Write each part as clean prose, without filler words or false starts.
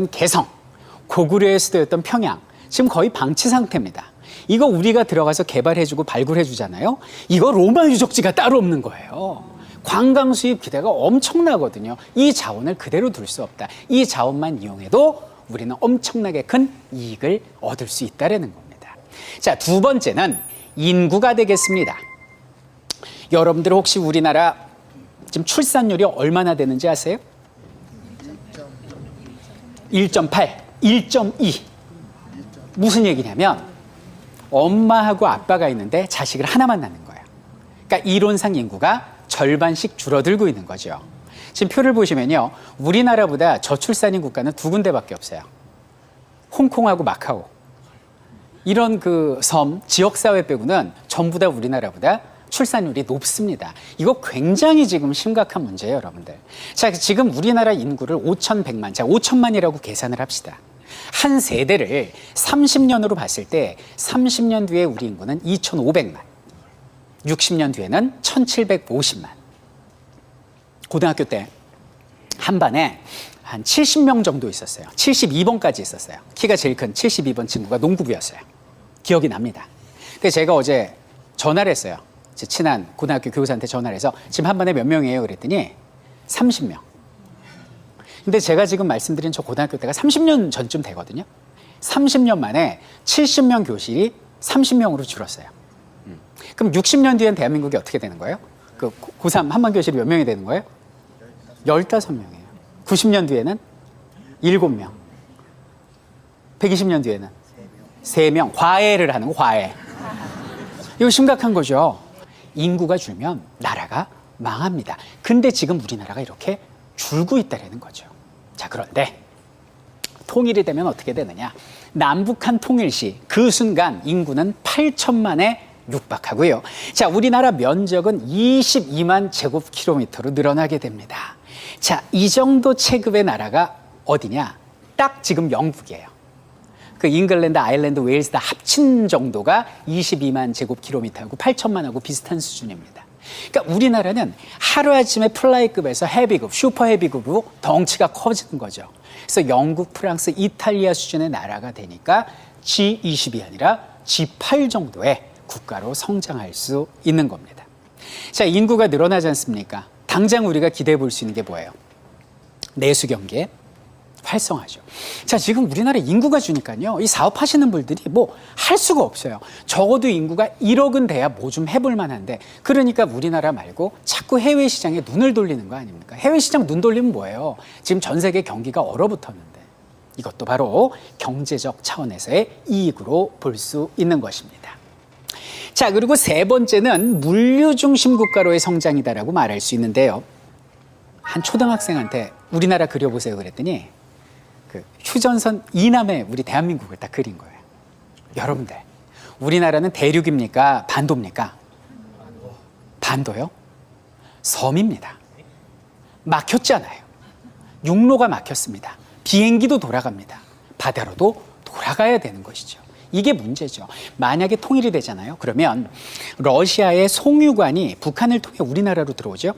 개성, 고구려의 수도였던 평양, 지금 거의 방치 상태입니다. 이거 우리가 들어가서 개발해주고 발굴해주잖아요. 이거 로마 유적지가 따로 없는 거예요. 관광 수입 기대가 엄청나거든요. 이 자원을 그대로 둘 수 없다. 이 자원만 이용해도 우리는 엄청나게 큰 이익을 얻을 수 있다는 겁니다. 자, 두 번째는 인구가 되겠습니다. 여러분들 혹시 우리나라 지금 출산율이 얼마나 되는지 아세요? 1.8, 1.2. 무슨 얘기냐면 엄마하고 아빠가 있는데 자식을 하나만 낳는 거예요. 그러니까 이론상 인구가 절반씩 줄어들고 있는 거죠. 지금 표를 보시면요. 우리나라보다 저출산인 국가는 두 군데밖에 없어요. 홍콩하고 마카오. 이런 그 섬, 지역사회 빼고는 전부 다 우리나라보다 출산율이 높습니다. 이거 굉장히 지금 심각한 문제예요, 여러분들. 자, 지금 우리나라 인구를 5,100만, 자, 5천만이라고 계산을 합시다. 한 세대를 30년으로 봤을 때 30년 뒤에 우리 인구는 2,500만, 60년 뒤에는 1,750만. 고등학교 때 한 반에 한 70명 정도 있었어요. 72번까지 있었어요. 키가 제일 큰 72번 친구가 농구부였어요. 기억이 납니다. 그래서 제가 어제 전화를 했어요. 제 친한 고등학교 교사한테 전화를 해서 지금 한 반에 몇 명이에요? 그랬더니 30명. 근데 제가 지금 말씀드린 저 고등학교 때가 30년 전쯤 되거든요. 30년 만에 70명 교실이 30명으로 줄었어요. 그럼 60년 뒤엔 대한민국이 어떻게 되는 거예요? 그 고3 한반 교실이 몇 명이 되는 거예요? 15명이에요. 90년 뒤에는 7명. 120년 뒤에는 3명. 과외를 하는 거, 과외. 이거 심각한 거죠. 인구가 줄면 나라가 망합니다. 근데 지금 우리나라가 이렇게 줄고 있다는 거죠. 자, 그런데 통일이 되면 어떻게 되느냐? 남북한 통일 시 그 순간 인구는 8천만에 육박하고요. 자, 우리나라 면적은 22만 제곱킬로미터로 늘어나게 됩니다. 자, 이 정도 체급의 나라가 어디냐? 딱 지금 영국이에요. 그 잉글랜드, 아일랜드, 웨일스 다 합친 정도가 22만 제곱킬로미터하고 8천만하고 비슷한 수준입니다. 그러니까 우리나라는 하루아침에 플라이급에서 헤비급, 슈퍼 헤비급으로 덩치가 커지는 거죠. 그래서 영국, 프랑스, 이탈리아 수준의 나라가 되니까 G20이 아니라 G8 정도의 국가로 성장할 수 있는 겁니다. 자, 인구가 늘어나지 않습니까? 당장 우리가 기대해 볼 수 있는 게 뭐예요? 내수 경기의 활성화죠. 자, 지금 우리나라 인구가 주니까요. 이 사업하시는 분들이 뭐 할 수가 없어요. 적어도 인구가 1억은 돼야 뭐 좀 해볼 만한데, 그러니까 우리나라 말고 자꾸 해외 시장에 눈을 돌리는 거 아닙니까? 해외 시장 눈 돌리면 뭐예요? 지금 전 세계 경기가 얼어붙었는데 이것도 바로 경제적 차원에서의 이익으로 볼 수 있는 것입니다. 자, 그리고 세 번째는 물류 중심 국가로의 성장이다라고 말할 수 있는데요. 한 초등학생한테 우리나라 그려보세요 그랬더니 그 휴전선 이남에 우리 대한민국을 딱 그린 거예요. 여러분들, 우리나라는 대륙입니까? 반도입니까? 반도요? 섬입니다. 막혔잖아요. 육로가 막혔습니다. 비행기도 돌아갑니다. 바다로도 돌아가야 되는 것이죠. 이게 문제죠. 만약에 통일이 되잖아요. 그러면 러시아의 송유관이 북한을 통해 우리나라로 들어오죠.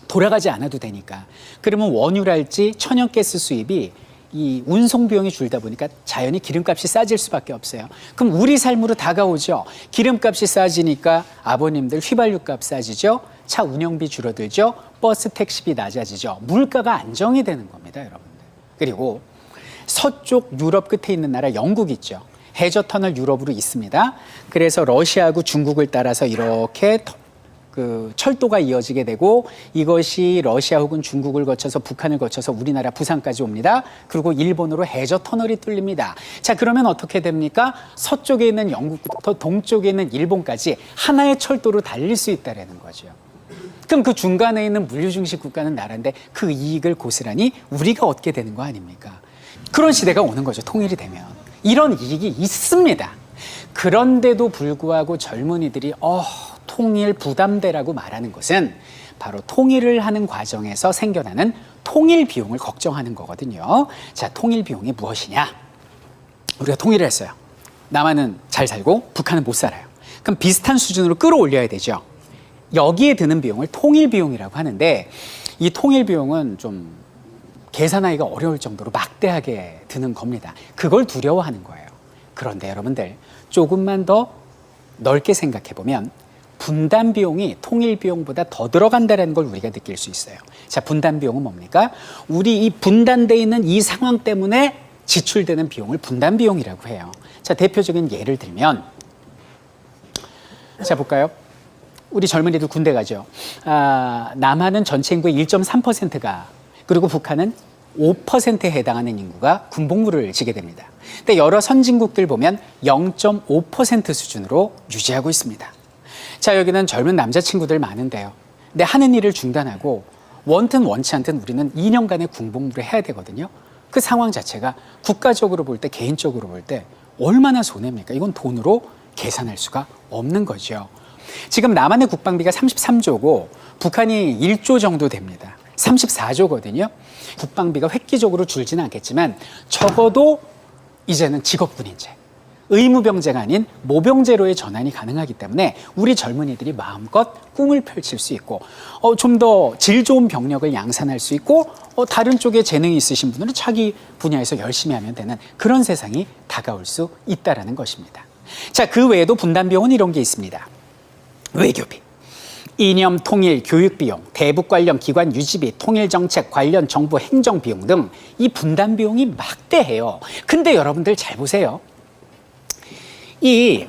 돌아가지 않아도 되니까. 그러면 원유랄지 천연가스 수입이 이 운송 비용이 줄다 보니까 자연히 기름값이 싸질 수밖에 없어요. 그럼 우리 삶으로 다가오죠. 기름값이 싸지니까 아버님들 휘발유값 싸지죠. 차 운영비 줄어들죠. 버스 택시비 낮아지죠. 물가가 안정이 되는 겁니다, 여러분들. 그리고 서쪽 유럽 끝에 있는 나라 영국 있죠. 해저 터널 유럽으로 있습니다. 그래서 러시아하고 중국을 따라서 이렇게 그 철도가 이어지게 되고 이것이 러시아 혹은 중국을 거쳐서 북한을 거쳐서 우리나라 부산까지 옵니다. 그리고 일본으로 해저 터널이 뚫립니다. 자, 그러면 어떻게 됩니까? 서쪽에 있는 영국부터 동쪽에 있는 일본까지 하나의 철도로 달릴 수 있다는 거죠. 그럼 그 중간에 있는 물류 중심 국가는 나라인데 그 이익을 고스란히 우리가 얻게 되는 거 아닙니까? 그런 시대가 오는 거죠. 통일이 되면. 이런 이익이 있습니다. 그런데도 불구하고 젊은이들이 통일 부담대라고 말하는 것은 바로 통일을 하는 과정에서 생겨나는 통일 비용을 걱정하는 거거든요. 자, 통일 비용이 무엇이냐? 우리가 통일을 했어요. 남한은 잘 살고 북한은 못 살아요. 그럼 비슷한 수준으로 끌어올려야 되죠. 여기에 드는 비용을 통일 비용이라고 하는데 이 통일 비용은 좀 계산하기가 어려울 정도로 막대하게 드는 겁니다. 그걸 두려워하는 거예요. 그런데 여러분들 조금만 더 넓게 생각해 보면 분담 비용이 통일 비용보다 더 들어간다는 걸 우리가 느낄 수 있어요. 자, 분담 비용은 뭡니까? 우리 이 분단돼 있는 이 상황 때문에 지출되는 비용을 분담 비용이라고 해요. 자, 대표적인 예를 들면 자, 볼까요? 우리 젊은이들 군대 가죠. 남한은 전체 인구의 1.3%가 그리고 북한은 5%에 해당하는 인구가 군복무를 지게 됩니다. 근데 여러 선진국들 보면 0.5% 수준으로 유지하고 있습니다. 자, 여기는 젊은 남자친구들 많은데요. 근데 하는 일을 중단하고 원튼 원치 않든 우리는 2년간의 군복무를 해야 되거든요. 그 상황 자체가 국가적으로 볼 때, 개인적으로 볼 때 얼마나 손해입니까? 이건 돈으로 계산할 수가 없는 거죠. 지금 남한의 국방비가 33조고 북한이 1조 정도 됩니다. 34조거든요. 국방비가 획기적으로 줄지는 않겠지만 적어도 이제는 직업군인제, 의무병제가 아닌 모병제로의 전환이 가능하기 때문에 우리 젊은이들이 마음껏 꿈을 펼칠 수 있고 좀 더 질 좋은 병력을 양산할 수 있고 다른 쪽에 재능이 있으신 분들은 자기 분야에서 열심히 하면 되는 그런 세상이 다가올 수 있다는 것입니다. 자, 그 외에도 분담 비용은 이런 게 있습니다. 외교비, 이념 통일 교육 비용, 대북 관련 기관 유지비, 통일 정책 관련 정부 행정 비용 등 이 분담 비용이 막대해요. 근데 여러분들 잘 보세요. 이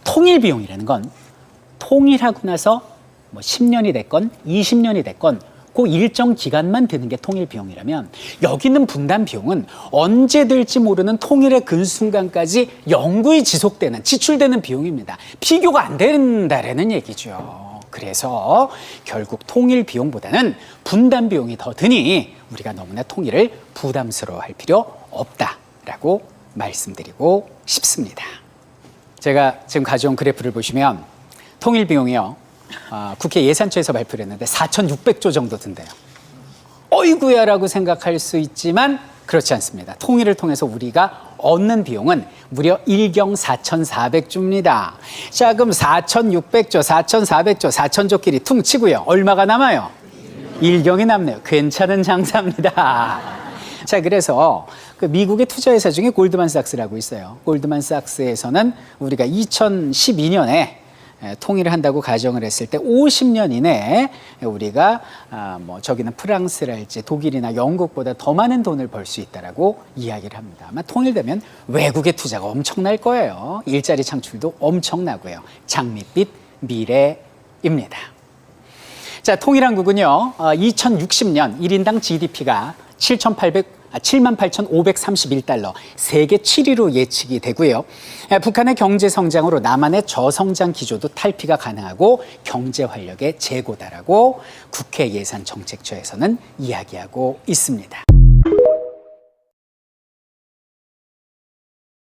통일 비용이라는 건 통일하고 나서 뭐 10년이 됐건 20년이 됐건 그 일정 기간만 드는 게 통일 비용이라면 여기 있는 분담 비용은 언제 될지 모르는 통일의 그 순간까지 영구히 지속되는 지출되는 비용입니다. 비교가 안 된다라는 얘기죠. 그래서 결국 통일 비용보다는 분담 비용이 더 드니 우리가 너무나 통일을 부담스러워할 필요 없다라고 말씀드리고 싶습니다. 제가 지금 가져온 그래프를 보시면 통일 비용이요. 국회 예산처에서 발표를 했는데 4,600조 정도 든대요. 어이구야라고 생각할 수 있지만 그렇지 않습니다. 통일을 통해서 우리가 얻는 비용은 무려 1경 4,400조입니다. 자, 그럼 4,600조, 4,400조, 4,000조끼리 퉁 치고요. 얼마가 남아요? 1경이 남네요. 괜찮은 장사입니다. 자, 그래서 그 미국의 투자회사 중에 골드만삭스라고 있어요. 골드만삭스에서는 우리가 2012년에 통일을 한다고 가정을 했을 때 50년 이내에 우리가 뭐 저기는 프랑스랄지 독일이나 영국보다 더 많은 돈을 벌 수 있다라고 이야기를 합니다. 아마 통일되면 외국의 투자가 엄청날 거예요. 일자리 창출도 엄청나고요. 장밋빛 미래입니다. 자, 통일한국은요, 2060년 1인당 GDP가 78,531달러, 세계 7위로 예측이 되고요. 북한의 경제 성장으로 남한의 저성장 기조도 탈피가 가능하고 경제 활력의 재고다라고 국회 예산정책처에서는 이야기하고 있습니다.